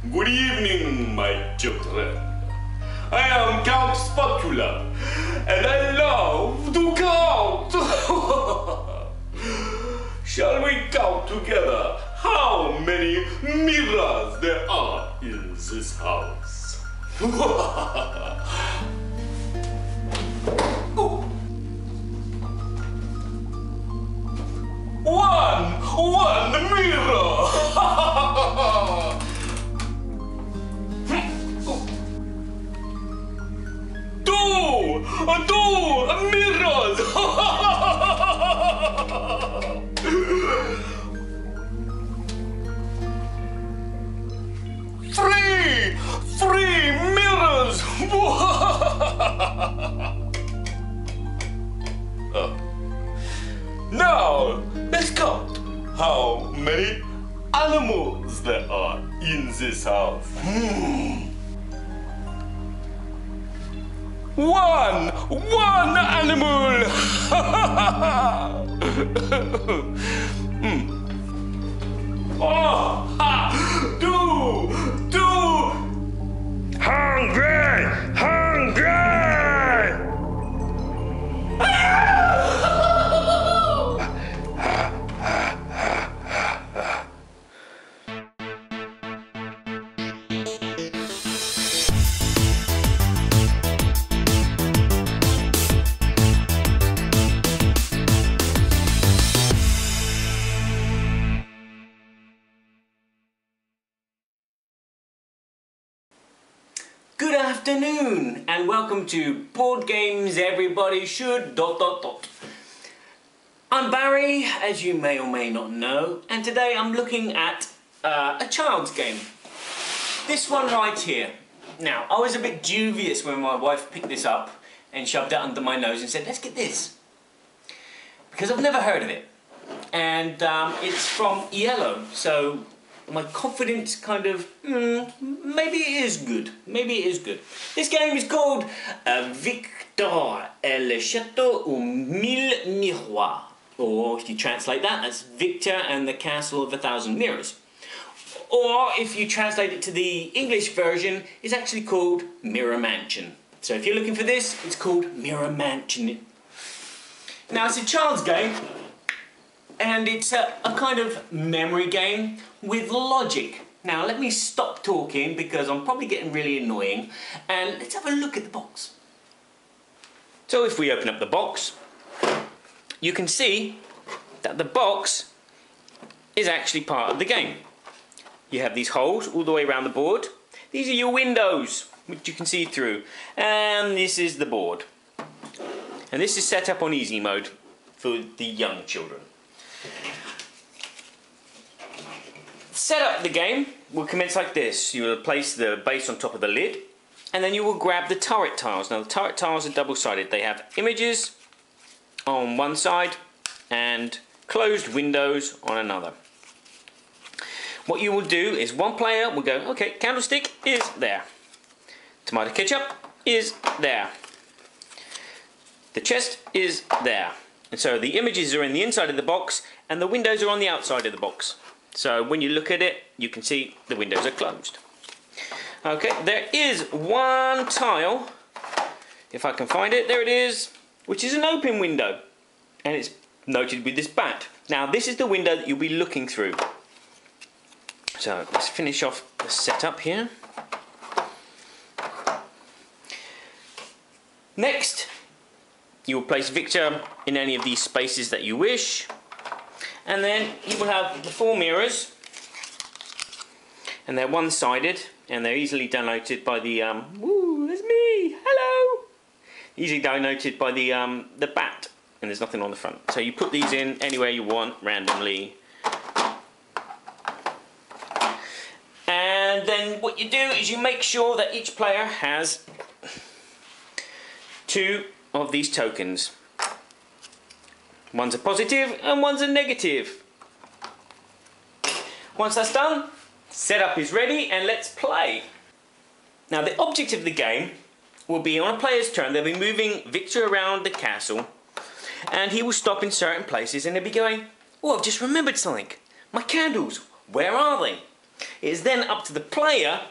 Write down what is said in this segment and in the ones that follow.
Good evening, my children. I am Count Spatula, and I love to count. Shall we count together how many mirrors there are in this house? One mirror. Two mirrors. Three mirrors. Now, let's count how many animals there are in this house. One animal. Two. Hungry. Good afternoon and welcome to Board Games Everybody Should ... I'm Barry, as you may or may not know, and today I'm looking at a child's game. This one right here. Now, I was a bit dubious when my wife picked this up and shoved it under my nose and said, let's get this. Because I've never heard of it. And it's from Iello, so my confidence kind of, maybe it is good. This game is called Victor et le Château aux Mille Miroirs. Or if you translate that, that's Victor and the Castle of 1,000 Mirrors. Or if you translate it to the English version, it's actually called Mirror Mansion. So if you're looking for this, it's called Mirror Mansion. Now it's a child's game, and it's a kind of memory game with logic. Now let me stop talking because I'm probably getting really annoying, and let's have a look at the box. So if we open up the box, you can see that the box is actually part of the game. You have these holes all the way around the board. These are your windows, which you can see through, and this is the board. And this is set up on easy mode for the young children. Set up the game will commence like this. You will place the base on top of the lid, and then you will grab the turret tiles. Now the turret tiles are double-sided. They have images on one side and closed windows on another. What you will do is one player will go, okay, candlestick is there. Tomato ketchup is there. The chest is there. And so the images are in the inside of the box and the windows are on the outside of the box. So when you look at it, you can see the windows are closed. Okay, there is one tile, if I can find it, there it is, which is an open window. And it's noted with this bat. Now this is the window that you'll be looking through. So let's finish off the setup here. Next, you will place Victor in any of these spaces that you wish. And then you will have the 4 mirrors. And they're one-sided and they're easily denoted by the, woo, there's me, hello! Easily denoted by the bat, and there's nothing on the front. So you put these in anywhere you want, randomly. And then what you do is you make sure that each player has 2 of these tokens. One's a positive and one's a negative. Once that's done, setup is ready and let's play. Now the object of the game will be on a player's turn. They'll be moving Victor around the castle and he will stop in certain places and he'll be going, oh, I've just remembered something. My candles, where are they? It is then up to the player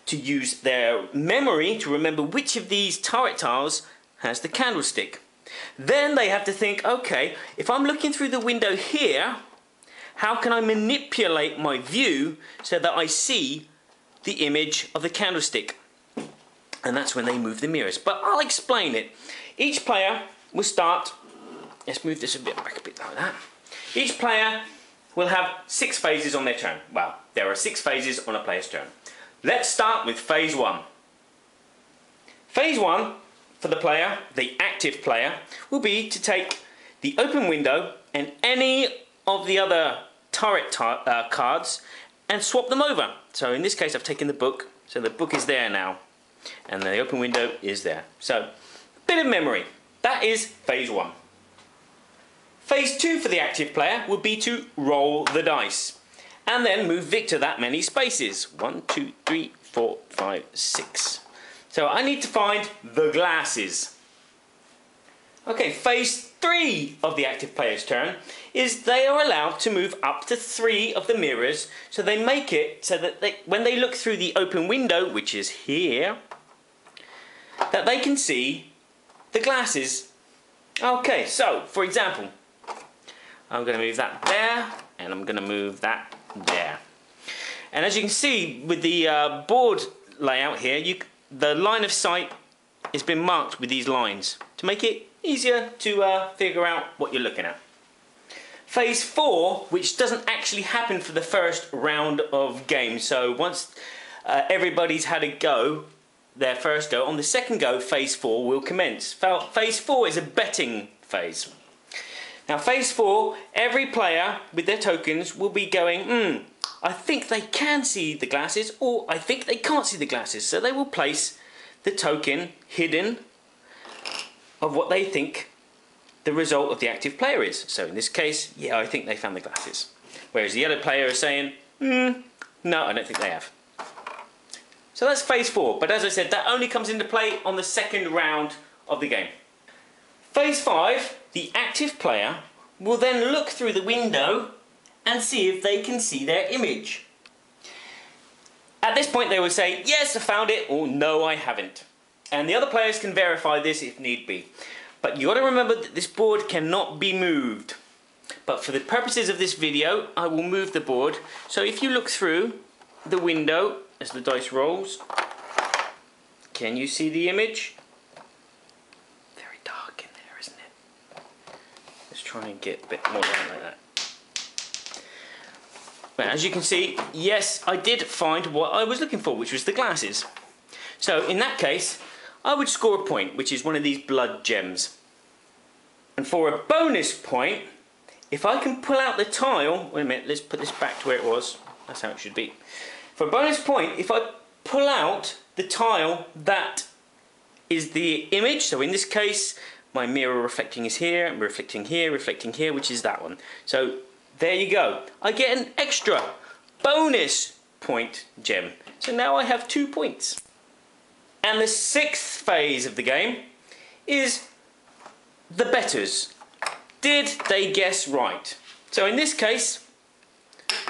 to use their memory to remember which of these turret tiles has the candlestick. Then they have to think, okay, if I'm looking through the window here, how can I manipulate my view so that I see the image of the candlestick? And that's when they move the mirrors. But I'll explain it. Each player will start, let's move this a bit back a bit like that. Each player will have 6 phases on their turn. Well, there are 6 phases on a player's turn. Let's start with phase 1. Phase 1 for the player, the active player, will be to take the open window and any of the other turret cards and swap them over. So in this case I've taken the book, so the book is there now and the open window is there. So a bit of memory. That is phase 1. Phase 2 for the active player would be to roll the dice and then move Victor that many spaces. 1, 2, 3, 4, 5, 6. So I need to find the glasses. Okay, phase 3 of the active player's turn is they are allowed to move up to 3 of the mirrors, so they make it so that when they look through the open window, which is here, that they can see the glasses. Okay, so for example, I'm going to move that there and I'm going to move that there. And as you can see with the board layout here, the line of sight has been marked with these lines to make it easier to figure out what you're looking at. Phase 4, which doesn't actually happen for the first round of games, so once everybody's had a go, their first go, on the second go phase 4 will commence. Phase 4 is a betting phase. Now phase 4, every player with their tokens will be going, I think they can see the glasses, or I think they can't see the glasses. So they will place the token hidden of what they think the result of the active player is. So in this case, yeah, I think they found the glasses. Whereas the yellow player is saying, no, I don't think they have. So that's phase 4. But as I said, that only comes into play on the second round of the game. Phase 5, the active player will then look through the window and see if they can see their image. At this point they will say, yes, I found it, or no, I haven't. And the other players can verify this if need be. But you got to remember that this board cannot be moved. But for the purposes of this video, I will move the board. So if you look through the window as the dice rolls, can you see the image? Very dark in there, isn't it? Let's try and get a bit more light like that. Well, as you can see, yes, I did find what I was looking for, which was the glasses. So in that case, I would score a point, which is one of these blood gems. And for a bonus point, if I can pull out the tile, wait a minute, let's put this back to where it was. That's how it should be. For a bonus point, if I pull out the tile that is the image, so in this case, my mirror reflecting is here, reflecting here, which is that one. So there you go. I get an extra bonus point gem. So now I have 2 points. And the 6th phase of the game is the betters. Did they guess right? So in this case,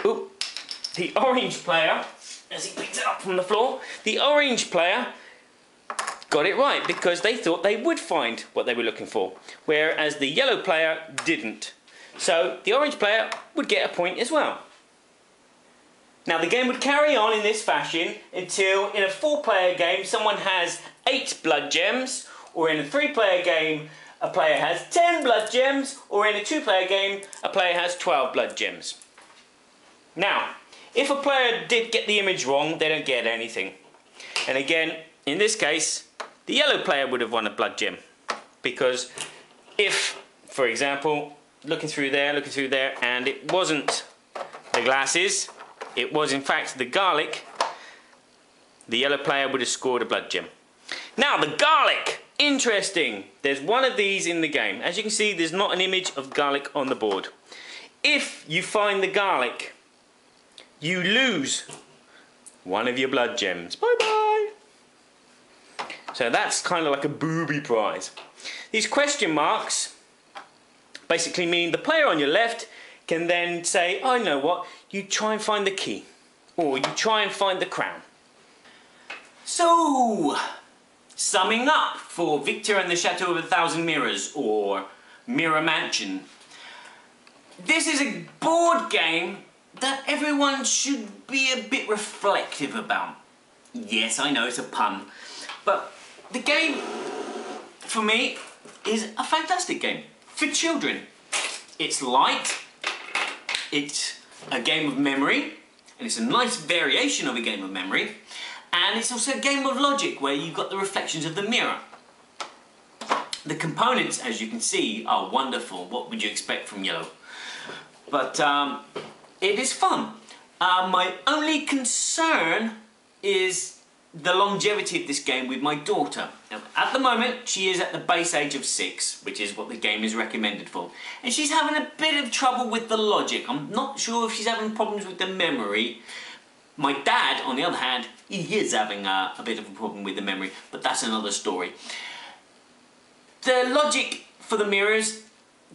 the orange player, as he picked it up from the floor, the orange player got it right because they thought they would find what they were looking for, whereas the yellow player didn't. So the orange player would get a point as well. Now the game would carry on in this fashion until in a 4-player game someone has 8 blood gems, or in a 3-player game a player has 10 blood gems, or in a 2-player game a player has 12 blood gems. Now, if a player did get the image wrong, they don't get anything. And again, in this case, the yellow player would have won a blood gem. Because if, for example, looking through there, and it wasn't the glasses, it was in fact the garlic, the yellow player would have scored a blood gem. Now the garlic, interesting. There's one of these in the game. As you can see, there's not an image of garlic on the board. If you find the garlic, you lose one of your blood gems. Bye bye. So that's kind of like a booby prize. These question marks basically mean the player on your left can then say, oh, you know what, you try and find the key. or you try and find the crown. So, summing up for Victor and the Chateau of a Thousand Mirrors, or Mirror Mansion. This is a board game that everyone should be a bit reflective about. Yes, I know it's a pun, but the game, for me, is a fantastic game for children. It's light, it's a game of memory, and it's a nice variation of a game of memory, and it's also a game of logic where you've got the reflections of the mirror. The components, as you can see, are wonderful. What would you expect from Iello? But it is fun. My only concern is the longevity of this game with my daughter. Now, at the moment, she is at the base age of 6, which is what the game is recommended for. And she's having a bit of trouble with the logic. I'm not sure if she's having problems with the memory. My dad, on the other hand, he is having a bit of a problem with the memory, but that's another story. The logic for the mirrors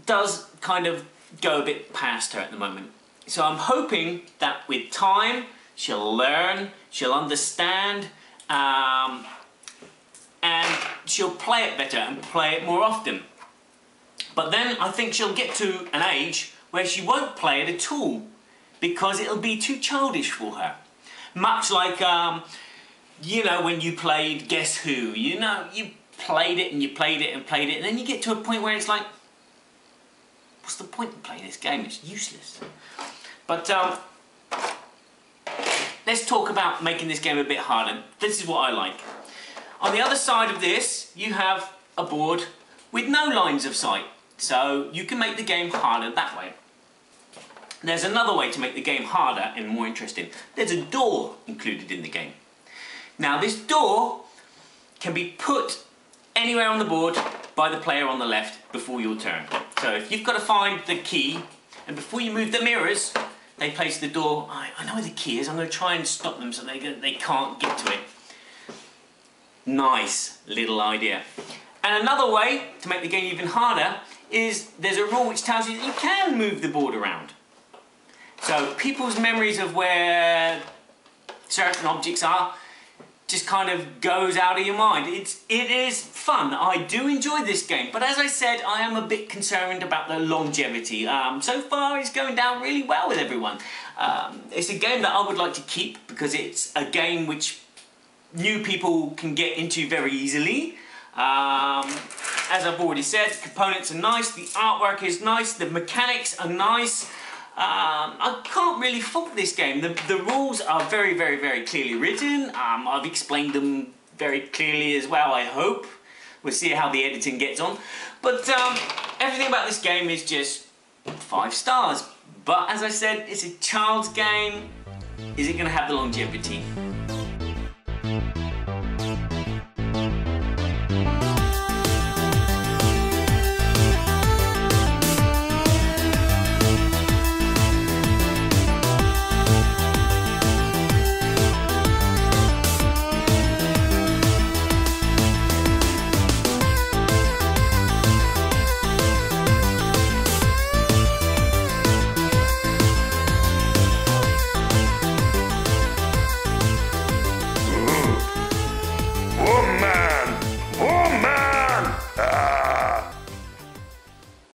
does kind of go a bit past her at the moment. So I'm hoping that with time, she'll learn, she'll understand, and she'll play it better and play it more often. But then I think she'll get to an age where she won't play it at all because it'll be too childish for her. Much like, you know, when you played Guess Who, you know, you played it and you played it and played it, and then you get to a point where it's like, what's the point of playing this game? It's useless. But let's talk about making this game a bit harder. This is what I like. On the other side of this, you have a board with no lines of sight. So you can make the game harder that way. There's another way to make the game harder and more interesting. There's a door included in the game. Now this door can be put anywhere on the board by the player on the left before your turn. So if you've got to find the key, and before you move the mirrors, they place the door. I know where the key is. I'm going to try and stop them so they can't get to it. Nice little idea. And another way to make the game even harder is there's a rule which tells you that you can move the board around. So people's memories of where certain objects are just kind of goes out of your mind. It is fun. I do enjoy this game, but as I said, I am a bit concerned about the longevity. So far it's going down really well with everyone. It's a game that I would like to keep because it's a game which new people can get into very easily. As I've already said, components are nice, the artwork is nice, the mechanics are nice. I can't really fault this game. The rules are very, very, very clearly written. I've explained them very clearly as well, I hope. We'll see how the editing gets on. But everything about this game is just 5 stars. But as I said, it's a child's game. Is it going to have the longevity?